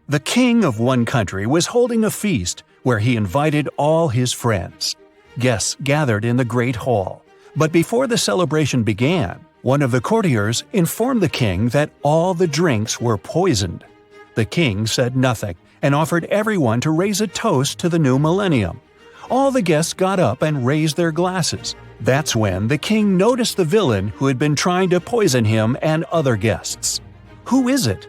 The king of one country was holding a feast where he invited all his friends. Guests gathered in the great hall, but before the celebration began, one of the courtiers informed the king that all the drinks were poisoned. The king said nothing and offered everyone to raise a toast to the new millennium. All the guests got up and raised their glasses. That's when the king noticed the villain who had been trying to poison him and other guests. Who is it?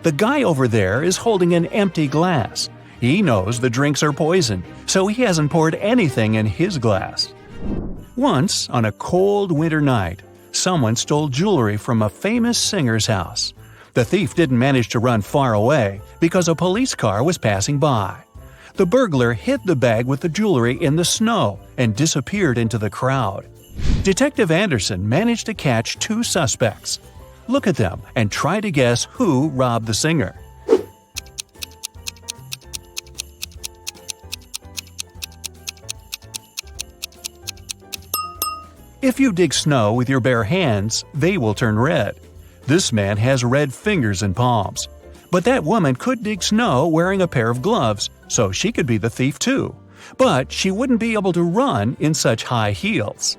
The guy over there is holding an empty glass. He knows the drinks are poison, so he hasn't poured anything in his glass. Once, on a cold winter night, someone stole jewelry from a famous singer's house. The thief didn't manage to run far away because a police car was passing by. The burglar hid the bag with the jewelry in the snow and disappeared into the crowd. Detective Anderson managed to catch two suspects. Look at them and try to guess who robbed the singer. If you dig snow with your bare hands, they will turn red. This man has red fingers and palms. But that woman could dig snow wearing a pair of gloves, so she could be the thief too. But she wouldn't be able to run in such high heels.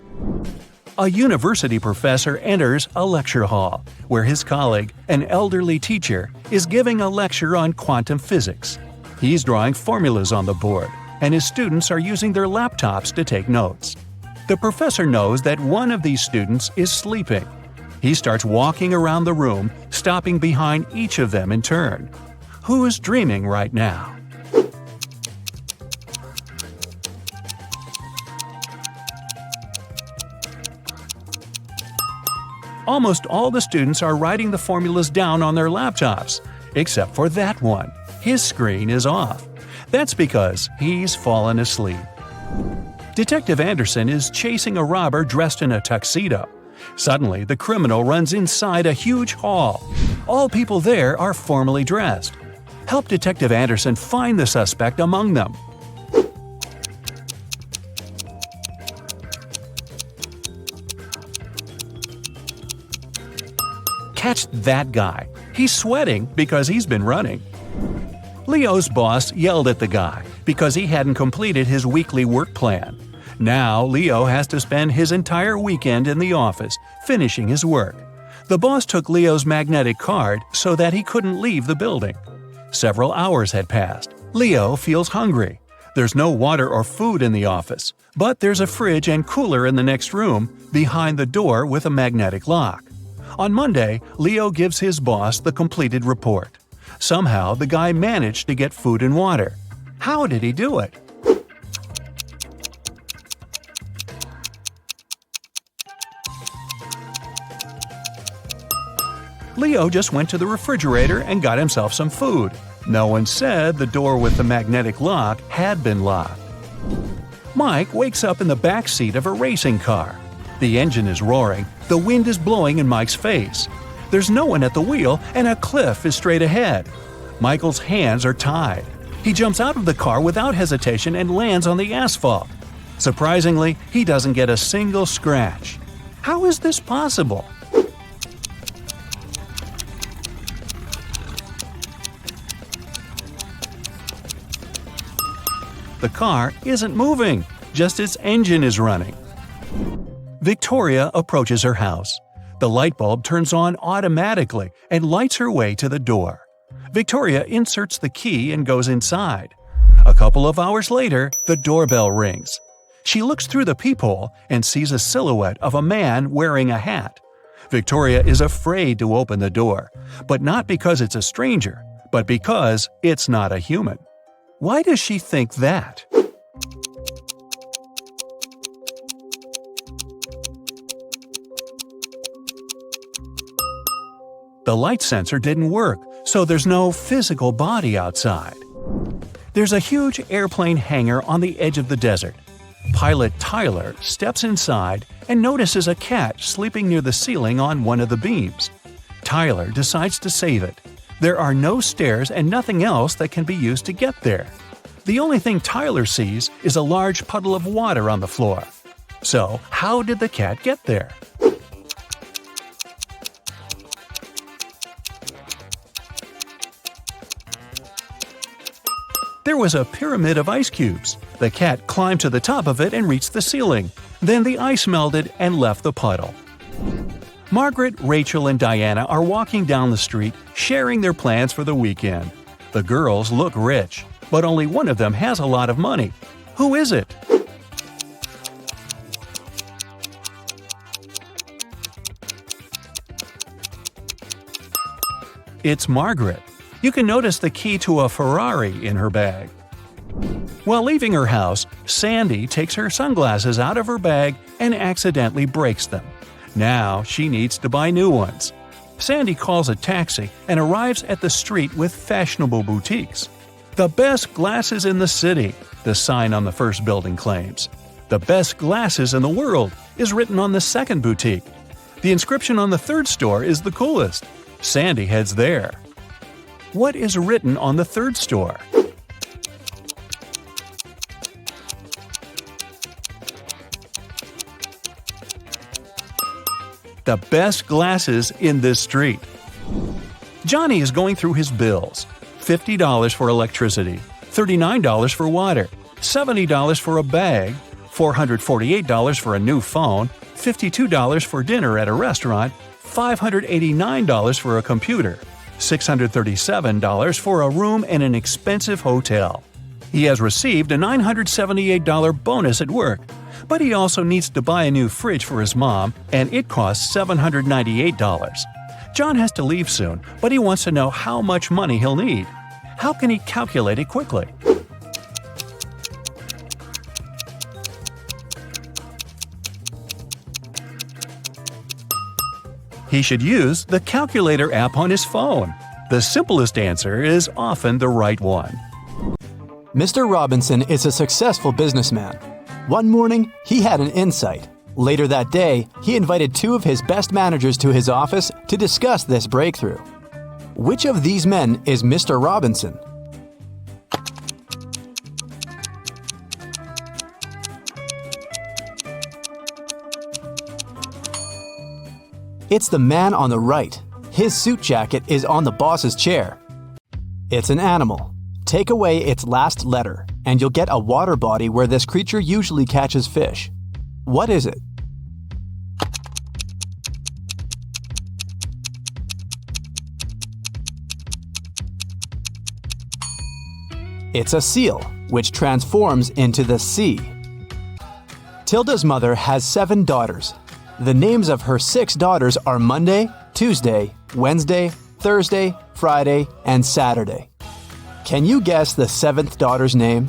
A university professor enters a lecture hall, where his colleague, an elderly teacher, is giving a lecture on quantum physics. He's drawing formulas on the board, and his students are using their laptops to take notes. The professor knows that one of these students is sleeping. He starts walking around the room, stopping behind each of them in turn. Who is dreaming right now? Almost all the students are writing the formulas down on their laptops, except for that one. His screen is off. That's because he's fallen asleep. Detective Anderson is chasing a robber dressed in a tuxedo. Suddenly, the criminal runs inside a huge hall. All people there are formally dressed. Help Detective Anderson find the suspect among them. Catch that guy. He's sweating because he's been running. Leo's boss yelled at the guy because he hadn't completed his weekly work plan. Now Leo has to spend his entire weekend in the office, finishing his work. The boss took Leo's magnetic card so that he couldn't leave the building. Several hours had passed. Leo feels hungry. There's no water or food in the office, but there's a fridge and cooler in the next room, behind the door with a magnetic lock. On Monday, Leo gives his boss the completed report. Somehow, the guy managed to get food and water. How did he do it? Leo just went to the refrigerator and got himself some food. No one said the door with the magnetic lock had been locked. Mike wakes up in the back seat of a racing car. The engine is roaring, the wind is blowing in Mike's face. There's no one at the wheel and a cliff is straight ahead. Michael's hands are tied. He jumps out of the car without hesitation and lands on the asphalt. Surprisingly, he doesn't get a single scratch. How is this possible? The car isn't moving, just its engine is running. Victoria approaches her house. The light bulb turns on automatically and lights her way to the door. Victoria inserts the key and goes inside. A couple of hours later, the doorbell rings. She looks through the peephole and sees a silhouette of a man wearing a hat. Victoria is afraid to open the door, but not because it's a stranger, but because it's not a human. Why does she think that? The light sensor didn't work, so there's no physical body outside. There's a huge airplane hangar on the edge of the desert. Pilot Tyler steps inside and notices a cat sleeping near the ceiling on one of the beams. Tyler decides to save it. There are no stairs and nothing else that can be used to get there. The only thing Tyler sees is a large puddle of water on the floor. So, how did the cat get there? There was a pyramid of ice cubes. The cat climbed to the top of it and reached the ceiling. Then the ice melted and left the puddle. Margaret, Rachel, and Diana are walking down the street, sharing their plans for the weekend. The girls look rich, but only one of them has a lot of money. Who is it? It's Margaret. You can notice the key to a Ferrari in her bag. While leaving her house, Sandy takes her sunglasses out of her bag and accidentally breaks them. Now she needs to buy new ones. Sandy calls a taxi and arrives at the street with fashionable boutiques. "The best glasses in the city," the sign on the first building claims. "The best glasses in the world" is written on the second boutique. The inscription on the third store is the coolest. Sandy heads there. What is written on the third store? The best glasses in this street. Johnny is going through his bills. $50 for electricity, $39 for water, $70 for a bag, $448 for a new phone, $52 for dinner at a restaurant, $589 for a computer, $637 for a room in an expensive hotel. He has received a $978 bonus at work, but he also needs to buy a new fridge for his mom, and it costs $798. John has to leave soon, but he wants to know how much money he'll need. How can he calculate it quickly? He should use the calculator app on his phone. The simplest answer is often the right one. Mr. Robinson is a successful businessman. One morning, he had an insight. Later that day, he invited two of his best managers to his office to discuss this breakthrough. Which of these men is Mr. Robinson? It's the man on the right. His suit jacket is on the boss's chair. It's an animal. Take away its last letter, and you'll get a water body where this creature usually catches fish. What is it? It's a seal, which transforms into the sea. Tilda's mother has 7 daughters. The names of her 6 daughters are Monday, Tuesday, Wednesday, Thursday, Friday, and Saturday. Can you guess the 7th daughter's name?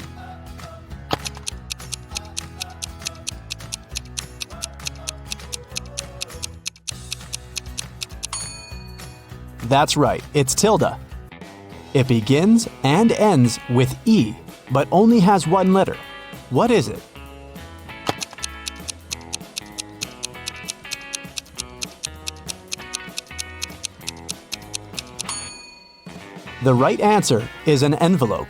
That's right, it's Tilda. It begins and ends with E, but only has one letter. What is it? The right answer is an envelope.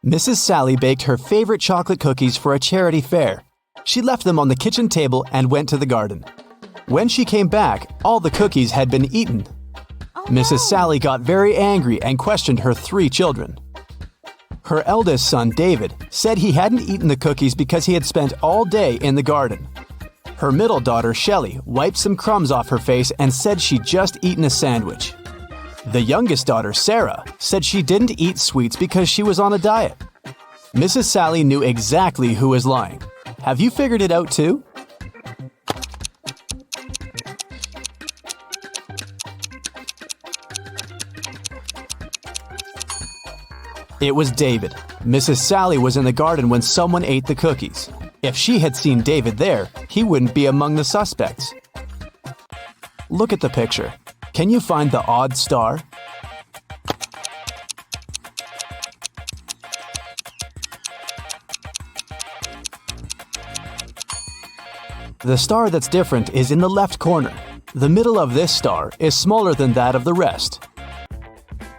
Mrs. Sally baked her favorite chocolate cookies for a charity fair. She left them on the kitchen table and went to the garden. When she came back, all the cookies had been eaten. Mrs. Sally got very angry and questioned her 3 children. Her eldest son, David, said he hadn't eaten the cookies because he had spent all day in the garden. Her middle daughter, Shelley, wiped some crumbs off her face and said she'd just eaten a sandwich. The youngest daughter, Sarah, said she didn't eat sweets because she was on a diet. Mrs. Sally knew exactly who was lying. Have you figured it out too? It was David. Mrs. Sally was in the garden when someone ate the cookies. If she had seen David there, he wouldn't be among the suspects. Look at the picture. Can you find the odd star? The star that's different is in the left corner. The middle of this star is smaller than that of the rest.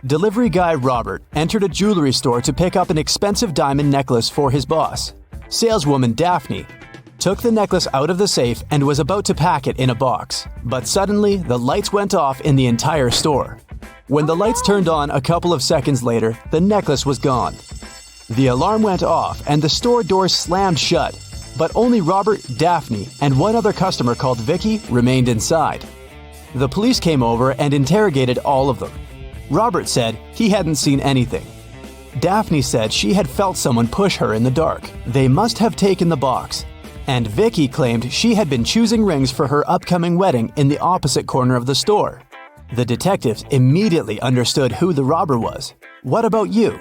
Delivery guy Robert entered a jewelry store to pick up an expensive diamond necklace for his boss. Saleswoman Daphne took the necklace out of the safe and was about to pack it in a box. But suddenly, the lights went off in the entire store. When the lights turned on a couple of seconds later, the necklace was gone. The alarm went off and the store doors slammed shut, but only Robert, Daphne, and one other customer called Vicky remained inside. The police came over and interrogated all of them. Robert said he hadn't seen anything. Daphne said she had felt someone push her in the dark. They must have taken the box. And Vicky claimed she had been choosing rings for her upcoming wedding in the opposite corner of the store. The detectives immediately understood who the robber was. What about you?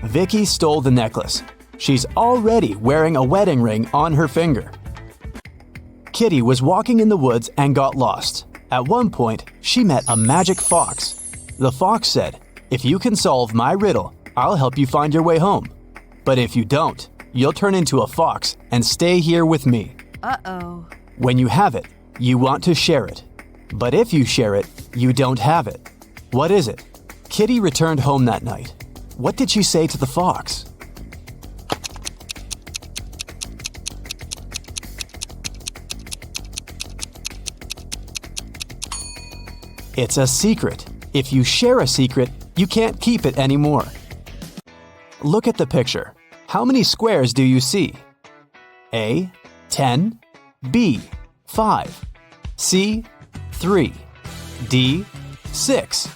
Vicky stole the necklace. She's already wearing a wedding ring on her finger. Kitty was walking in the woods and got lost. At one point, she met a magic fox. The fox said, "If you can solve my riddle, I'll help you find your way home. But if you don't, you'll turn into a fox and stay here with me." Uh-oh. When you have it, you want to share it. But if you share it, you don't have it. What is it? Kitty returned home that night. What did she say to the fox? It's a secret. If you share a secret, you can't keep it anymore. Look at the picture. How many squares do you see? A, 10, B, 5, C, 3, D, 6.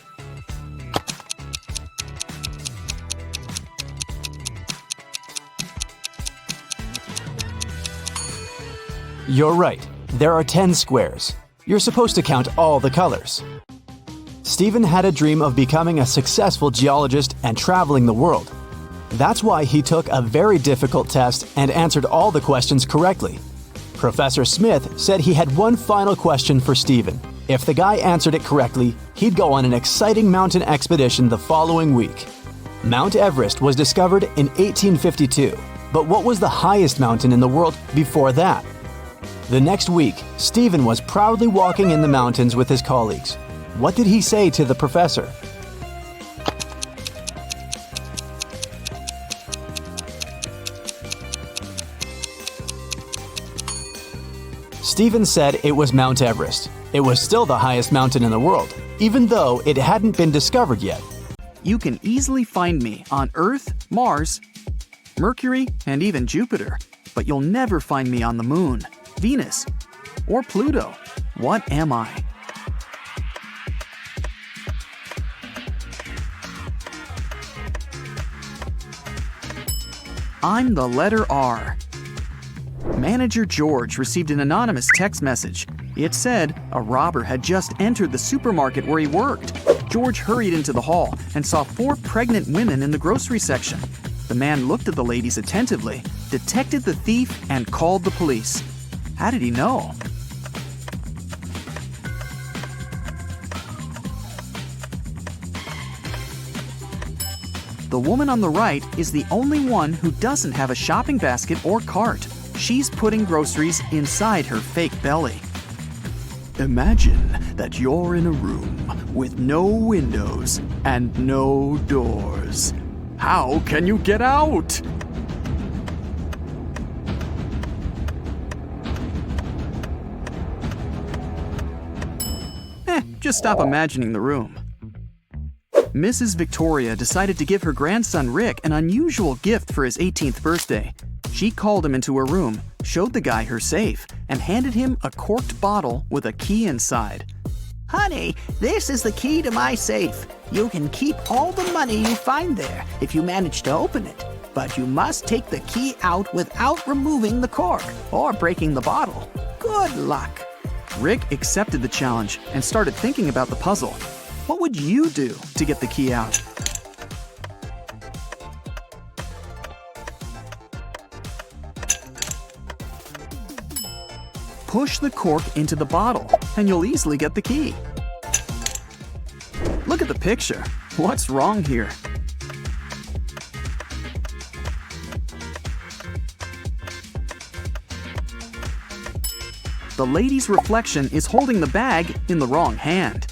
You're right. There are 10 squares. You're supposed to count all the colors. Stephen had a dream of becoming a successful geologist and traveling the world. That's why he took a very difficult test and answered all the questions correctly. Professor Smith said he had one final question for Stephen. If the guy answered it correctly, he'd go on an exciting mountain expedition the following week. Mount Everest was discovered in 1852, but what was the highest mountain in the world before that? The next week, Stephen was proudly walking in the mountains with his colleagues. What did he say to the professor? Stephen said it was Mount Everest. It was still the highest mountain in the world, even though it hadn't been discovered yet. You can easily find me on Earth, Mars, Mercury, and even Jupiter, but you'll never find me on the Moon, Venus, or Pluto. What am I? I'm the letter R. Manager George received an anonymous text message. It said a robber had just entered the supermarket where he worked. George hurried into the hall and saw 4 pregnant women in the grocery section. The man looked at the ladies attentively, detected the thief, and called the police. How did he know? The woman on the right is the only one who doesn't have a shopping basket or cart. She's putting groceries inside her fake belly. Imagine that you're in a room with no windows and no doors. How can you get out? Just stop imagining the room. Mrs. Victoria decided to give her grandson Rick an unusual gift for his 18th birthday. She called him into her room, showed the guy her safe, and handed him a corked bottle with a key inside. Honey, this is the key to my safe. You can keep all the money you find there if you manage to open it. But you must take the key out without removing the cork or breaking the bottle. Good luck. Rick accepted the challenge and started thinking about the puzzle. What would you do to get the key out? Push the cork into the bottle, and you'll easily get the key. Look at the picture. What's wrong here? The lady's reflection is holding the bag in the wrong hand.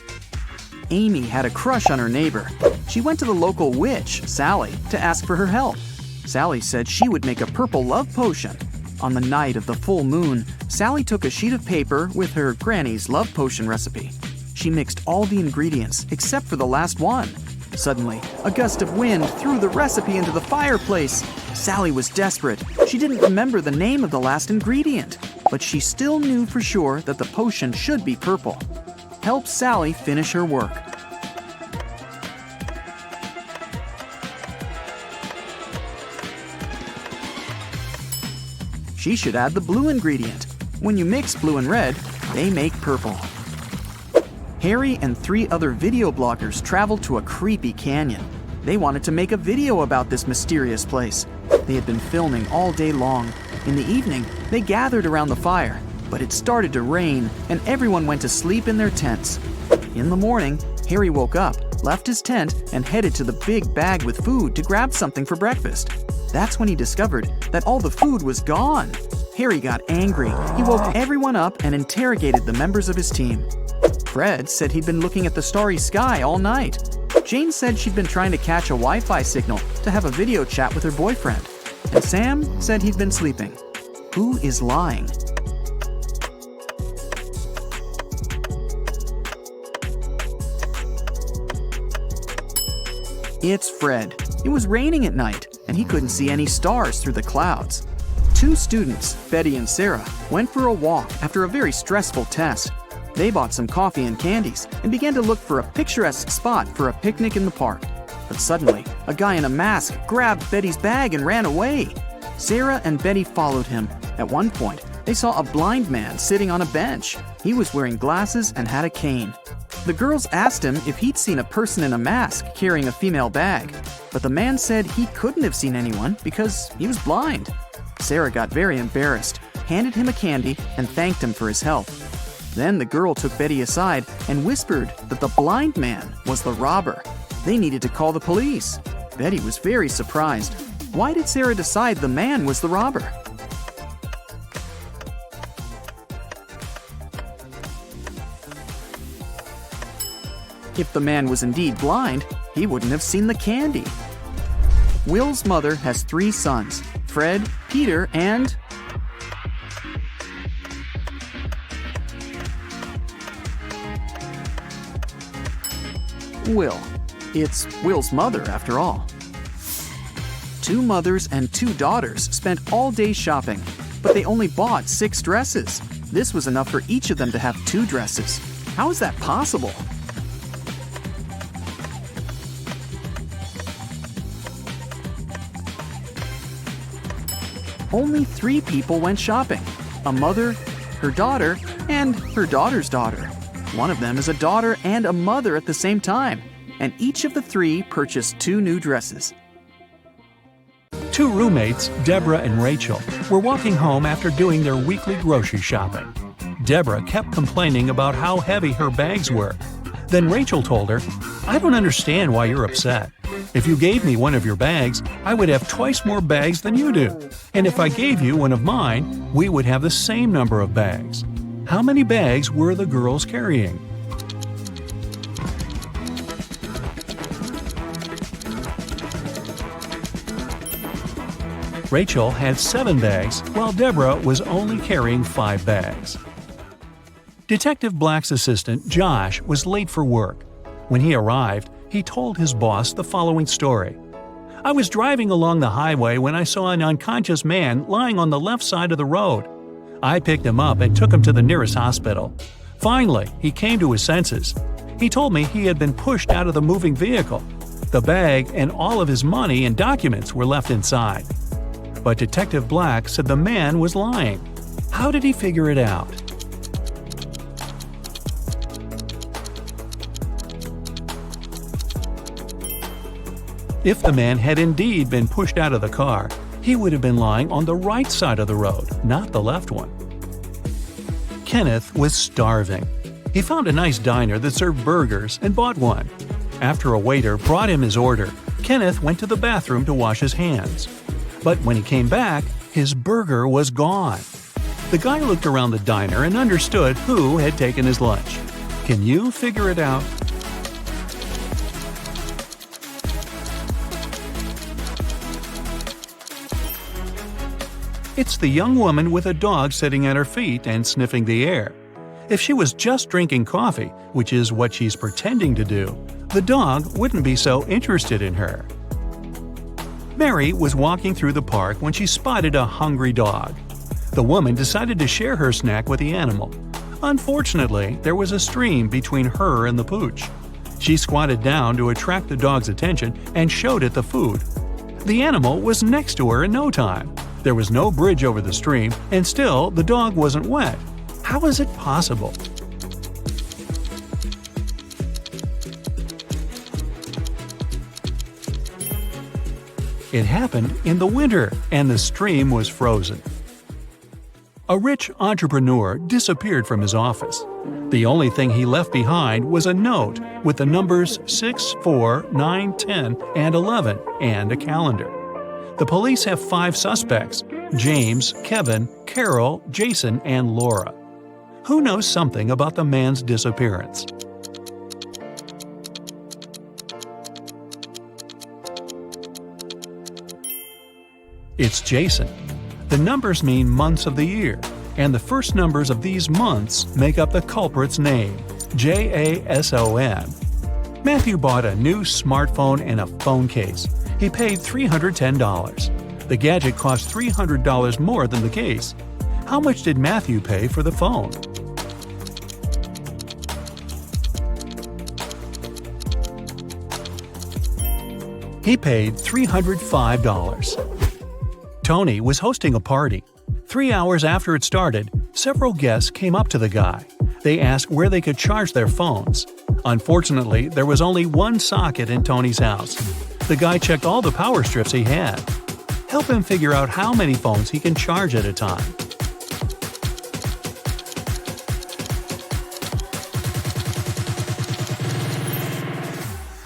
Amy had a crush on her neighbor. She went to the local witch, Sally, to ask for her help. Sally said she would make a purple love potion. On the night of the full moon, Sally took a sheet of paper with her granny's love potion recipe. She mixed all the ingredients except for the last one. Suddenly, a gust of wind threw the recipe into the fireplace. Sally was desperate. She didn't remember the name of the last ingredient, but she still knew for sure that the potion should be purple. Help Sally finish her work. She should add the blue ingredient. When you mix blue and red, they make purple. Harry and 3 other video bloggers traveled to a creepy canyon. They wanted to make a video about this mysterious place. They had been filming all day long. In the evening, they gathered around the fire, but it started to rain and everyone went to sleep in their tents. In the morning, Harry woke up, left his tent, and headed to the big bag with food to grab something for breakfast. That's when he discovered that all the food was gone. Harry got angry. He woke everyone up and interrogated the members of his team. Fred said he'd been looking at the starry sky all night. Jane said she'd been trying to catch a Wi-Fi signal to have a video chat with her boyfriend. And Sam said he'd been sleeping. Who is lying? It's Fred. It was raining at night, and he couldn't see any stars through the clouds. 2 students, Betty and Sarah, went for a walk after a very stressful test. They bought some coffee and candies and began to look for a picturesque spot for a picnic in the park. But suddenly, a guy in a mask grabbed Betty's bag and ran away. Sarah and Betty followed him. At one point, they saw a blind man sitting on a bench. He was wearing glasses and had a cane. The girls asked him if he'd seen a person in a mask carrying a female bag, but the man said he couldn't have seen anyone because he was blind. Sarah got very embarrassed, handed him a candy, and thanked him for his help. Then the girl took Betty aside and whispered that the blind man was the robber. They needed to call the police. Betty was very surprised. Why did Sarah decide the man was the robber? If the man was indeed blind, he wouldn't have seen the candy. Will's mother has 3 sons, Fred, Peter, and... Will. It's Will's mother, after all. 2 mothers and 2 daughters spent all day shopping, but they only bought 6 dresses. This was enough for each of them to have 2 dresses. How is that possible? Only 3 people went shopping: a mother, her daughter, and her daughter's daughter. One of them is a daughter and a mother at the same time, and each of the 3 purchased 2 new dresses. 2 roommates, Deborah and Rachel, were walking home after doing their weekly grocery shopping. Deborah kept complaining about how heavy her bags were. Then Rachel told her, "I don't understand why you're upset. If you gave me one of your bags, I would have twice more bags than you do. And if I gave you one of mine, we would have the same number of bags." How many bags were the girls carrying? Rachel had 7 bags, while Deborah was only carrying 5 bags. Detective Black's assistant, Josh, was late for work. When he arrived, he told his boss the following story. "I was driving along the highway when I saw an unconscious man lying on the left side of the road. I picked him up and took him to the nearest hospital. Finally, he came to his senses. He told me he had been pushed out of the moving vehicle. The bag and all of his money and documents were left inside." But Detective Black said the man was lying. How did he figure it out? If the man had indeed been pushed out of the car, he would have been lying on the right side of the road, not the left one. Kenneth was starving. He found a nice diner that served burgers and bought one. After a waiter brought him his order, Kenneth went to the bathroom to wash his hands. But when he came back, his burger was gone. The guy looked around the diner and understood who had taken his lunch. Can you figure it out? It's the young woman with a dog sitting at her feet and sniffing the air. If she was just drinking coffee, which is what she's pretending to do, the dog wouldn't be so interested in her. Mary was walking through the park when she spotted a hungry dog. The woman decided to share her snack with the animal. Unfortunately, there was a stream between her and the pooch. She squatted down to attract the dog's attention and showed it the food. The animal was next to her in no time. There was no bridge over the stream, and still the dog wasn't wet. How is it possible? It happened in the winter, and the stream was frozen. A rich entrepreneur disappeared from his office. The only thing he left behind was a note with the numbers 6, 4, 9, 10, and 11, and a calendar. The police have 5 suspects: James, Kevin, Carol, Jason, and Laura. Who knows something about the man's disappearance? It's Jason. The numbers mean months of the year, and the first numbers of these months make up the culprit's name, Jason. Matthew bought a new smartphone and a phone case. He paid $310. The gadget cost $300 more than the case. How much did Matthew pay for the phone? He paid $305. Tony was hosting a party. 3 hours after it started, several guests came up to the guy. They asked where they could charge their phones. Unfortunately, there was only one socket in Tony's house. The guy checked all the power strips he had. Help him figure out how many phones he can charge at a time.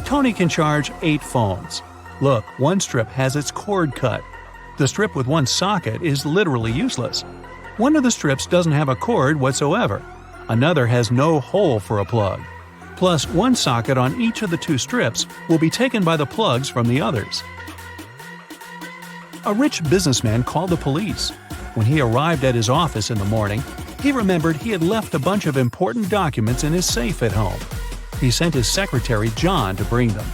Tony can charge 8 phones. Look, one strip has its cord cut. The strip with one socket is literally useless. One of the strips doesn't have a cord whatsoever. Another has no hole for a plug. Plus, one socket on each of the 2 strips will be taken by the plugs from the others. A rich businessman called the police. When he arrived at his office in the morning, he remembered he had left a bunch of important documents in his safe at home. He sent his secretary John to bring them.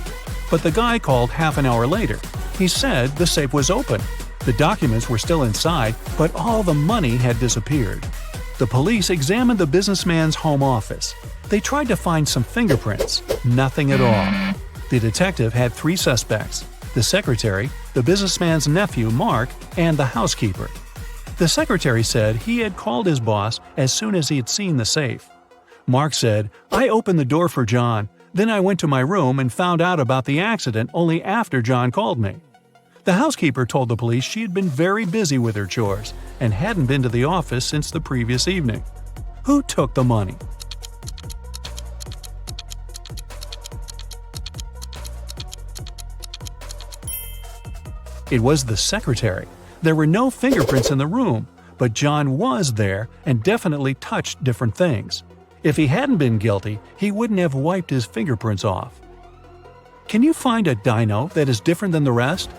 But the guy called half an hour later. He said the safe was open. The documents were still inside, but all the money had disappeared. The police examined the businessman's home office. They tried to find some fingerprints. Nothing at all. The detective had 3 suspects: the secretary, the businessman's nephew Mark, and the housekeeper. The secretary said he had called his boss as soon as he had seen the safe. Mark said, "I opened the door for John. Then I went to my room and found out about the accident only after John called me." The housekeeper told the police she had been very busy with her chores and hadn't been to the office since the previous evening. Who took the money? It was the secretary. There were no fingerprints in the room, but John was there and definitely touched different things. If he hadn't been guilty, he wouldn't have wiped his fingerprints off. Can you find a dino that is different than the rest?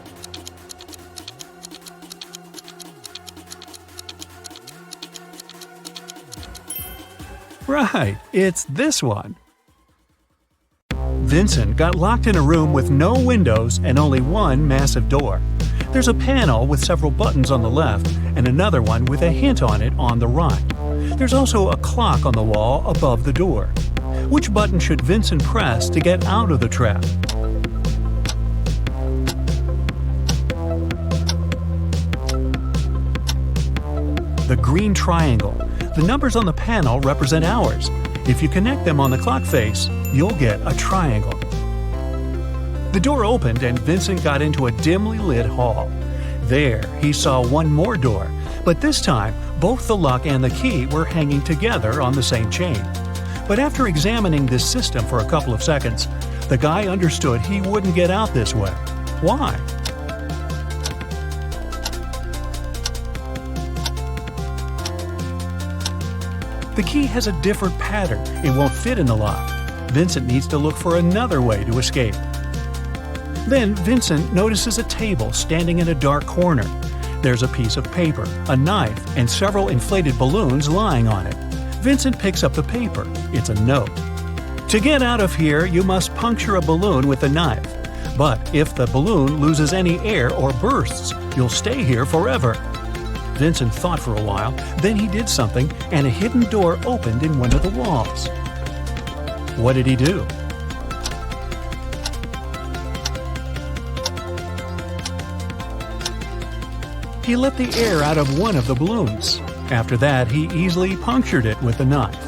Right, it's this one. Vincent got locked in a room with no windows and only one massive door. There's a panel with several buttons on the left and another one with a hint on it on the right. There's also a clock on the wall above the door. Which button should Vincent press to get out of the trap? The green triangle. The numbers on the panel represent hours. If you connect them on the clock face, you'll get a triangle. The door opened and Vincent got into a dimly lit hall. There, he saw one more door, but this time, both the lock and the key were hanging together on the same chain. But after examining this system for a couple of seconds, the guy understood he wouldn't get out this way. Why? The key has a different pattern. It won't fit in the lock. Vincent needs to look for another way to escape. Then Vincent notices a table standing in a dark corner. There's a piece of paper, a knife, and several inflated balloons lying on it. Vincent picks up the paper. It's a note. To get out of here, you must puncture a balloon with a knife. But if the balloon loses any air or bursts, you'll stay here forever. Vincent thought for a while, then he did something, and a hidden door opened in one of the walls. What did he do? He let the air out of one of the balloons. After that, he easily punctured it with a knife.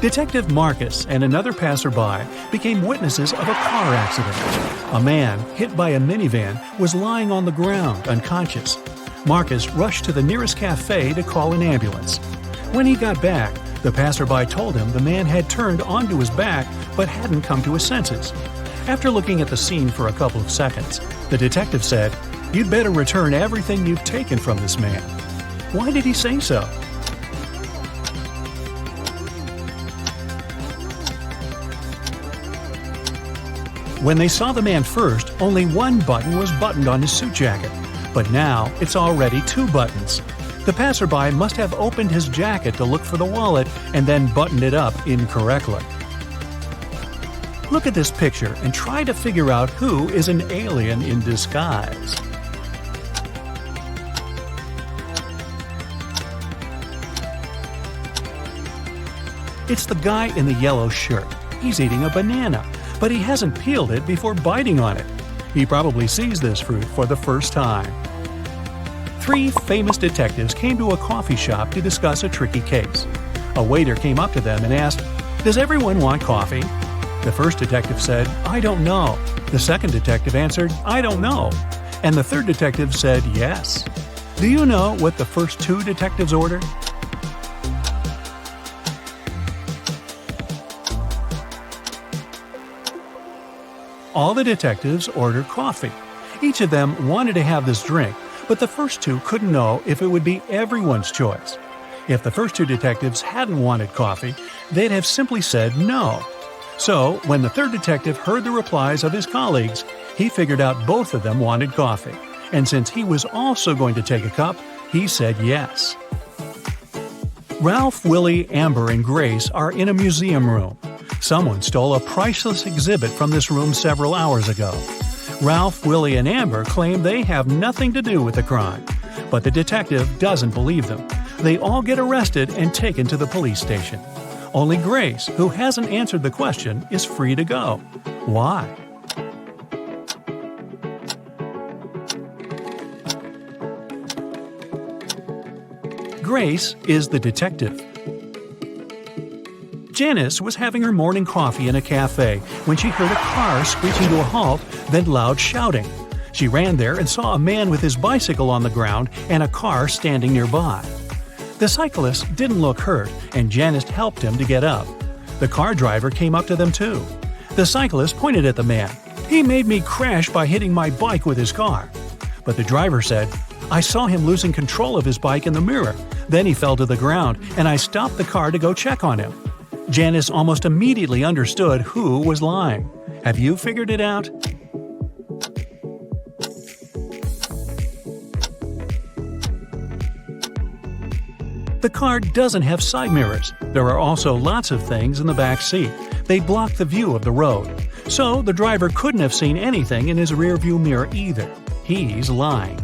Detective Marcus and another passerby became witnesses of a car accident. A man, hit by a minivan, was lying on the ground, unconscious. Marcus rushed to the nearest cafe to call an ambulance. When he got back, the passerby told him the man had turned onto his back but hadn't come to his senses. After looking at the scene for a couple of seconds, the detective said, "You'd better return everything you've taken from this man." Why did he say so? When they saw the man first, only one button was buttoned on his suit jacket, but now it's already 2 buttons. The passerby must have opened his jacket to look for the wallet and then buttoned it up incorrectly. Look at this picture and try to figure out who is an alien in disguise. It's the guy in the yellow shirt. He's eating a banana, but he hasn't peeled it before biting on it. He probably sees this fruit for the first time. 3 famous detectives came to a coffee shop to discuss a tricky case. A waiter came up to them and asked, "Does everyone want coffee?" The first detective said, "I don't know." The second detective answered, "I don't know." And the third detective said, "Yes." Do you know what the first 2 detectives ordered? All the detectives ordered coffee. Each of them wanted to have this drink, but the first 2 couldn't know if it would be everyone's choice. If the first 2 detectives hadn't wanted coffee, they'd have simply said no. So, when the third detective heard the replies of his colleagues, he figured out both of them wanted coffee. And since he was also going to take a cup, he said yes. Ralph, Willie, Amber, and Grace are in a museum room. Someone stole a priceless exhibit from this room several hours ago. Ralph, Willie, and Amber claim they have nothing to do with the crime, but the detective doesn't believe them. They all get arrested and taken to the police station. Only Grace, who hasn't answered the question, is free to go. Why? Grace is the detective. Janice was having her morning coffee in a cafe when she heard a car screeching to a halt, then loud shouting. She ran there and saw a man with his bicycle on the ground and a car standing nearby. The cyclist didn't look hurt, and Janice helped him to get up. The car driver came up to them too. The cyclist pointed at the man. "He made me crash by hitting my bike with his car." But the driver said, "I saw him losing control of his bike in the mirror. Then he fell to the ground, and I stopped the car to go check on him." Janice almost immediately understood who was lying. Have you figured it out? The car doesn't have side mirrors. There are also lots of things in the back seat. They block the view of the road. So the driver couldn't have seen anything in his rearview mirror either. He's lying.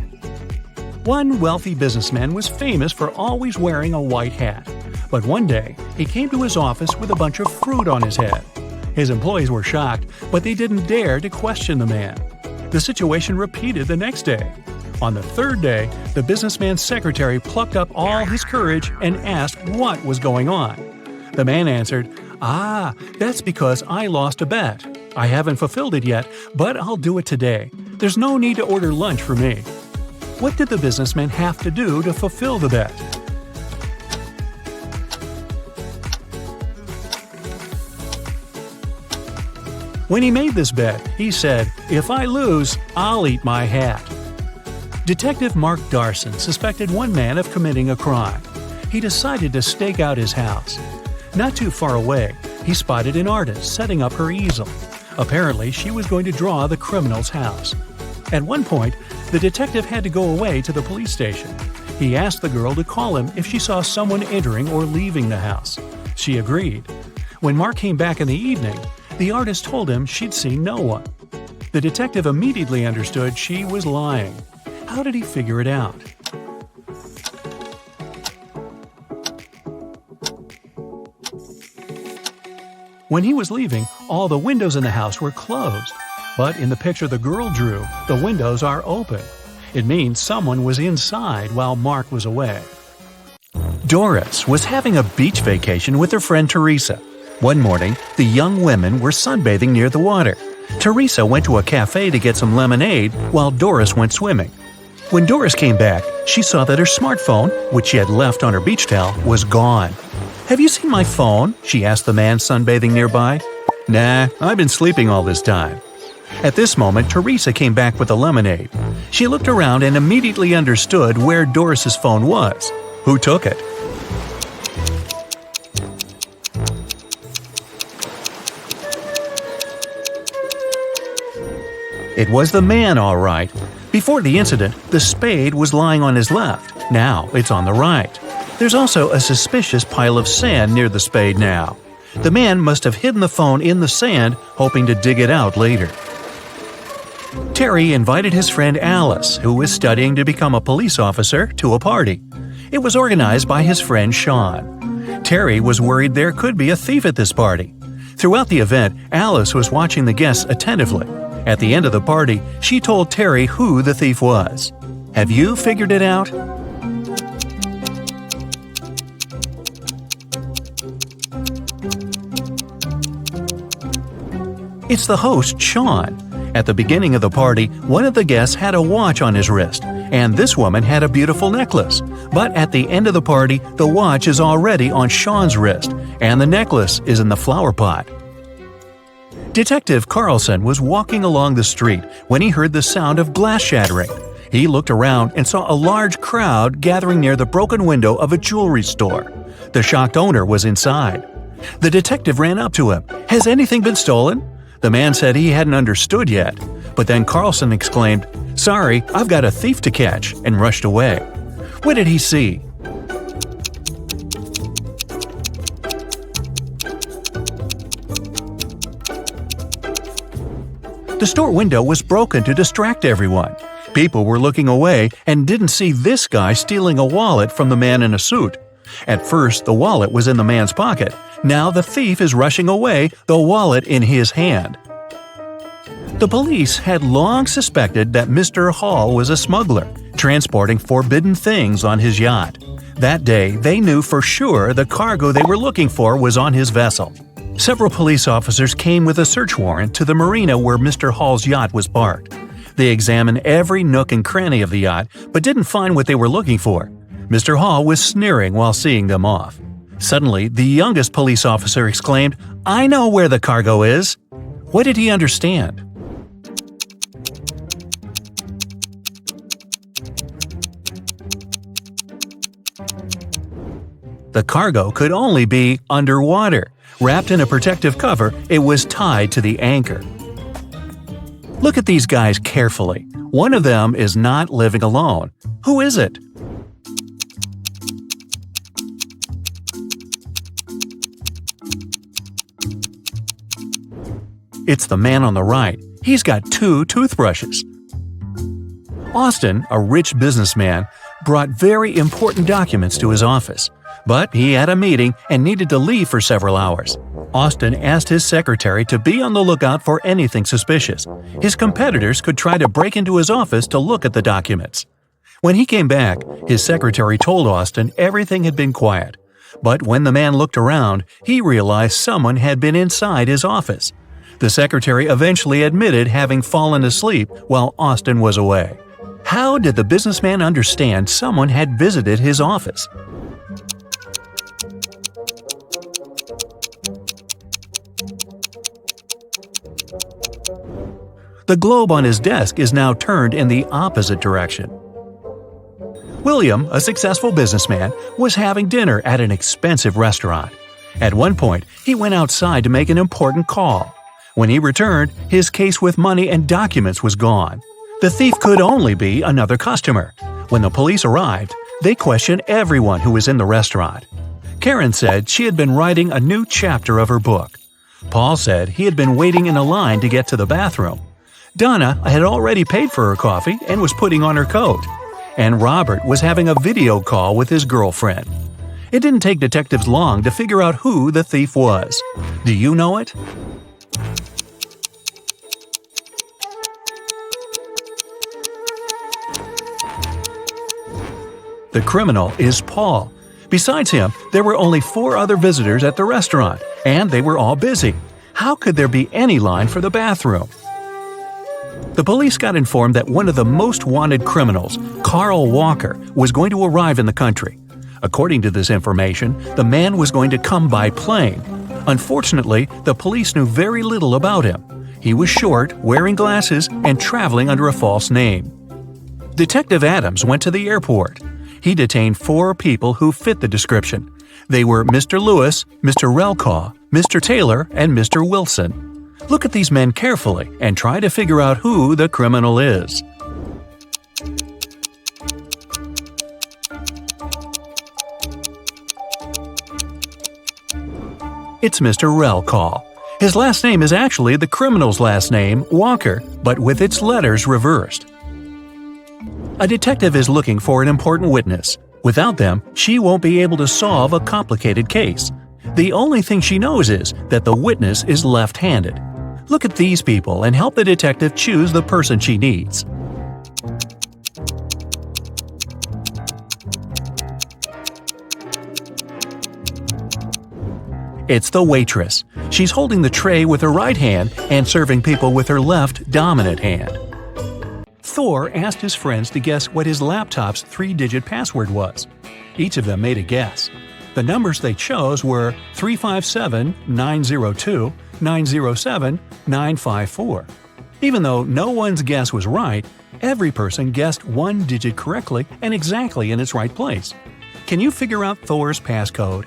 One wealthy businessman was famous for always wearing a white hat. But one day, he came to his office with a bunch of fruit on his head. His employees were shocked, but they didn't dare to question the man. The situation repeated the next day. On the third day, the businessman's secretary plucked up all his courage and asked what was going on. The man answered, "That's because I lost a bet. I haven't fulfilled it yet, but I'll do it today. There's no need to order lunch for me." What did the businessman have to do to fulfill the bet? When he made this bet, he said, "If I lose, I'll eat my hat." Detective Mark Darson suspected one man of committing a crime. He decided to stake out his house. Not too far away, he spotted an artist setting up her easel. Apparently, she was going to draw the criminal's house. At one point, the detective had to go away to the police station. He asked the girl to call him if she saw someone entering or leaving the house. She agreed. When Mark came back in the evening, the artist told him she'd seen no one. The detective immediately understood she was lying. How did he figure it out? When he was leaving, all the windows in the house were closed. But in the picture the girl drew, the windows are open. It means someone was inside while Mark was away. Doris was having a beach vacation with her friend Teresa. One morning, the young women were sunbathing near the water. Teresa went to a cafe to get some lemonade while Doris went swimming. When Doris came back, she saw that her smartphone, which she had left on her beach towel, was gone. "Have you seen my phone?" she asked the man sunbathing nearby. "Nah, I've been sleeping all this time." At this moment, Teresa came back with the lemonade. She looked around and immediately understood where Doris's phone was. Who took it? It was the man, all right. Before the incident, the spade was lying on his left. Now it's on the right. There's also a suspicious pile of sand near the spade now. The man must have hidden the phone in the sand, hoping to dig it out later. Terry invited his friend Alice, who was studying to become a police officer, to a party. It was organized by his friend Sean. Terry was worried there could be a thief at this party. Throughout the event, Alice was watching the guests attentively. At the end of the party, she told Terry who the thief was. Have you figured it out? It's the host, Sean. At the beginning of the party, one of the guests had a watch on his wrist, and this woman had a beautiful necklace. But at the end of the party, the watch is already on Sean's wrist, and the necklace is in the flower pot. Detective Carlson was walking along the street when he heard the sound of glass shattering. He looked around and saw a large crowd gathering near the broken window of a jewelry store. The shocked owner was inside. The detective ran up to him. "Has anything been stolen?" The man said he hadn't understood yet. But then Carlson exclaimed, "Sorry, I've got a thief to catch," and rushed away. What did he see? The store window was broken to distract everyone. People were looking away and didn't see this guy stealing a wallet from the man in a suit. At first, the wallet was in the man's pocket. Now the thief is rushing away, the wallet in his hand. The police had long suspected that Mr. Hall was a smuggler, transporting forbidden things on his yacht. That day, they knew for sure the cargo they were looking for was on his vessel. Several police officers came with a search warrant to the marina where Mr. Hall's yacht was parked. They examined every nook and cranny of the yacht, but didn't find what they were looking for. Mr. Hall was sneering while seeing them off. Suddenly, the youngest police officer exclaimed, "I know where the cargo is!" What did he understand? The cargo could only be underwater. Wrapped in a protective cover, it was tied to the anchor. Look at these guys carefully. One of them is not living alone. Who is it? It's the man on the right. He's got 2 toothbrushes. Austin, a rich businessman, brought very important documents to his office. But he had a meeting and needed to leave for several hours. Austin asked his secretary to be on the lookout for anything suspicious. His competitors could try to break into his office to look at the documents. When he came back, his secretary told Austin everything had been quiet. But when the man looked around, he realized someone had been inside his office. The secretary eventually admitted having fallen asleep while Austin was away. How did the businessman understand someone had visited his office? The globe on his desk is now turned in the opposite direction. William, a successful businessman, was having dinner at an expensive restaurant. At one point, he went outside to make an important call. When he returned, his case with money and documents was gone. The thief could only be another customer. When the police arrived, they questioned everyone who was in the restaurant. Karen said she had been writing a new chapter of her book. Paul said he had been waiting in a line to get to the bathroom. Donna had already paid for her coffee and was putting on her coat. And Robert was having a video call with his girlfriend. It didn't take detectives long to figure out who the thief was. Do you know it? The criminal is Paul. Besides him, there were only 4 other visitors at the restaurant, and they were all busy. How could there be any line for the bathroom? The police got informed that one of the most wanted criminals, Carl Walker, was going to arrive in the country. According to this information, the man was going to come by plane. Unfortunately, the police knew very little about him. He was short, wearing glasses, and traveling under a false name. Detective Adams went to the airport. He detained 4 people who fit the description. They were Mr. Lewis, Mr. Relcaw, Mr. Taylor, and Mr. Wilson. Look at these men carefully and try to figure out who the criminal is. It's Mr. Relcaw. His last name is actually the criminal's last name, Walker, but with its letters reversed. A detective is looking for an important witness. Without them, she won't be able to solve a complicated case. The only thing she knows is that the witness is left-handed. Look at these people and help the detective choose the person she needs. It's the waitress. She's holding the tray with her right hand and serving people with her left dominant hand. Thor asked his friends to guess what his laptop's 3-digit password was. Each of them made a guess. The numbers they chose were 357, 902, 907, 954. Even though no one's guess was right, every person guessed 1 digit correctly and exactly in its right place. Can you figure out Thor's passcode?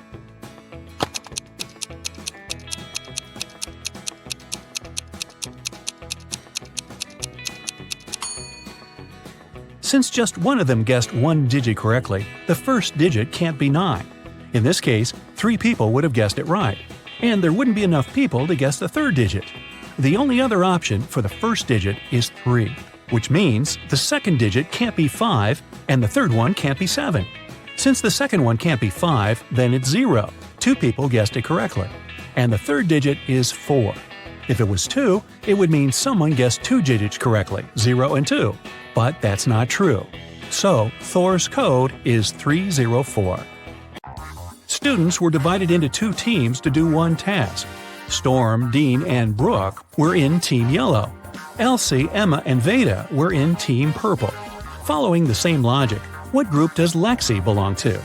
Since just one of them guessed 1 digit correctly, the first digit can't be 9. In this case, 3 people would have guessed it right, and there wouldn't be enough people to guess the third digit. The only other option for the first digit is 3, which means the second digit can't be 5 and the third one can't be 7. Since the second one can't be 5, then it's 0. 2 people guessed it correctly. And the third digit is 4. If it was 2, it would mean someone guessed 2 digits correctly, 0 and 2. But that's not true. So, Thor's code is 304. Students were divided into 2 teams to do one task. Storm, Dean, and Brooke were in Team Yellow. Elsie, Emma, and Veda were in Team Purple. Following the same logic, what group does Lexi belong to?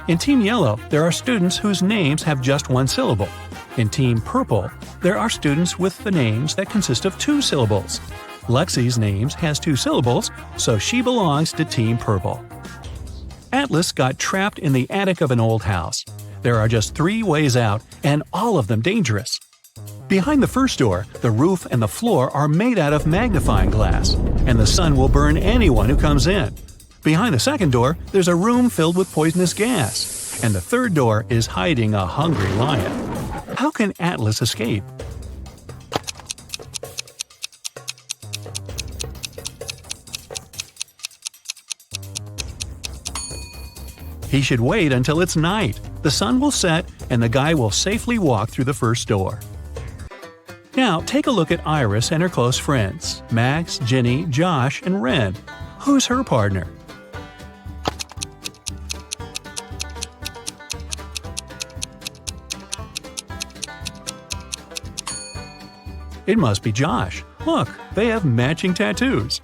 In Team Yellow, there are students whose names have just 1 syllable. In Team Purple, there are students with the names that consist of 2 syllables. Lexi's name has 2 syllables, so she belongs to Team Purple. Atlas got trapped in the attic of an old house. There are just 3 ways out, and all of them dangerous. Behind the first door, the roof and the floor are made out of magnifying glass, and the sun will burn anyone who comes in. Behind the second door, there's a room filled with poisonous gas, and the third door is hiding a hungry lion. How can Atlas escape? He should wait until it's night. The sun will set, and the guy will safely walk through the first door. Now, take a look at Iris and her close friends, Max, Ginny, Josh, and Ren. Who's her partner? It must be Josh. Look, they have matching tattoos.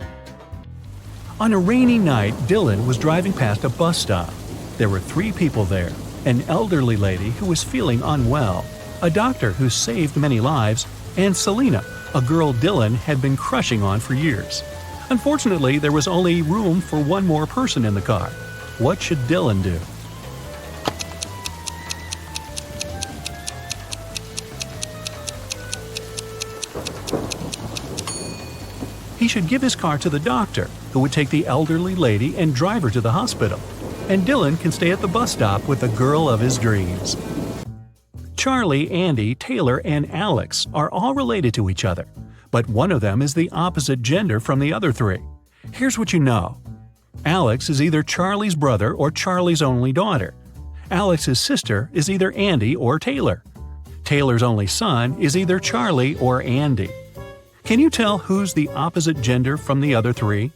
On a rainy night, Dylan was driving past a bus stop. There were 3 people there: an elderly lady who was feeling unwell, a doctor who saved many lives, and Selena, a girl Dylan had been crushing on for years. Unfortunately, there was only room for 1 more person in the car. What should Dylan do? should give his car to the doctor, who would take the elderly lady and drive her to the hospital. And Dylan can stay at the bus stop with the girl of his dreams. Charlie, Andy, Taylor, and Alex are all related to each other, but one of them is the opposite gender from the other three. Here's what you know. Alex is either Charlie's brother or Charlie's only daughter. Alex's sister is either Andy or Taylor. Taylor's only son is either Charlie or Andy. Can you tell who's the opposite gender from the other three?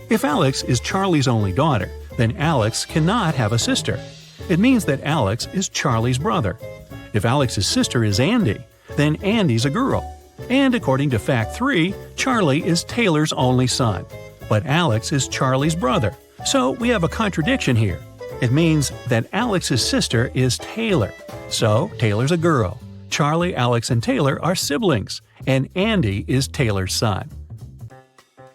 If Alex is Charlie's only daughter, then Alex cannot have a sister. It means that Alex is Charlie's brother. If Alex's sister is Andy, then Andy's a girl. And according to fact 3, Charlie is Taylor's only son. But Alex is Charlie's brother. So we have a contradiction here. It means that Alex's sister is Taylor. So Taylor's a girl. Charlie, Alex, and Taylor are siblings. And Andy is Taylor's son.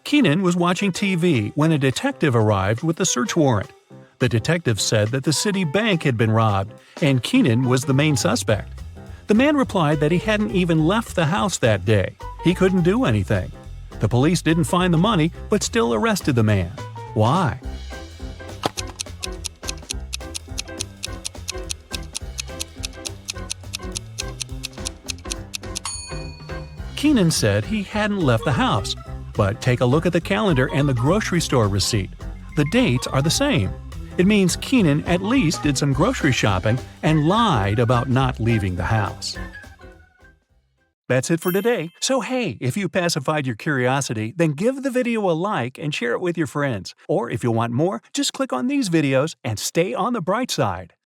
Keenan was watching TV when a detective arrived with a search warrant. The detective said that the city bank had been robbed, and Keenan was the main suspect. The man replied that he hadn't even left the house that day. He couldn't do anything. The police didn't find the money, but still arrested the man. Why? Keenan said he hadn't left the house. But take a look at the calendar and the grocery store receipt. The dates are the same. It means Keenan at least did some grocery shopping and lied about not leaving the house. That's it for today. So hey, if you pacified your curiosity, then give the video a like and share it with your friends. Or if you want more, just click on these videos and stay on the bright side.